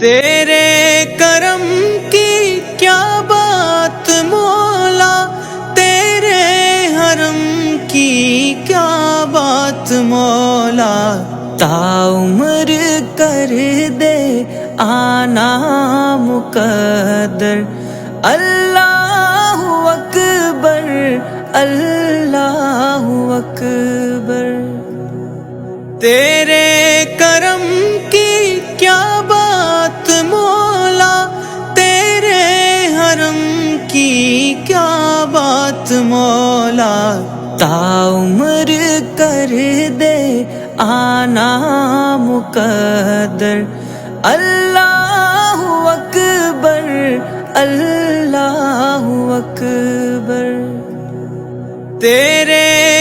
تیرے کرم کی کیا بات مولا، تیرے حرم کی کیا بات مولا، تعمر کر دے آنا مقدر، اللہ اکبر اللہ اکبر۔ تیرے کرم کی کیا بات مولا، تیرے حرم کی کیا بات مولا، تعمر کر دے آنا مقدر، اللہ اکبر اللہ اکبر۔ تیرے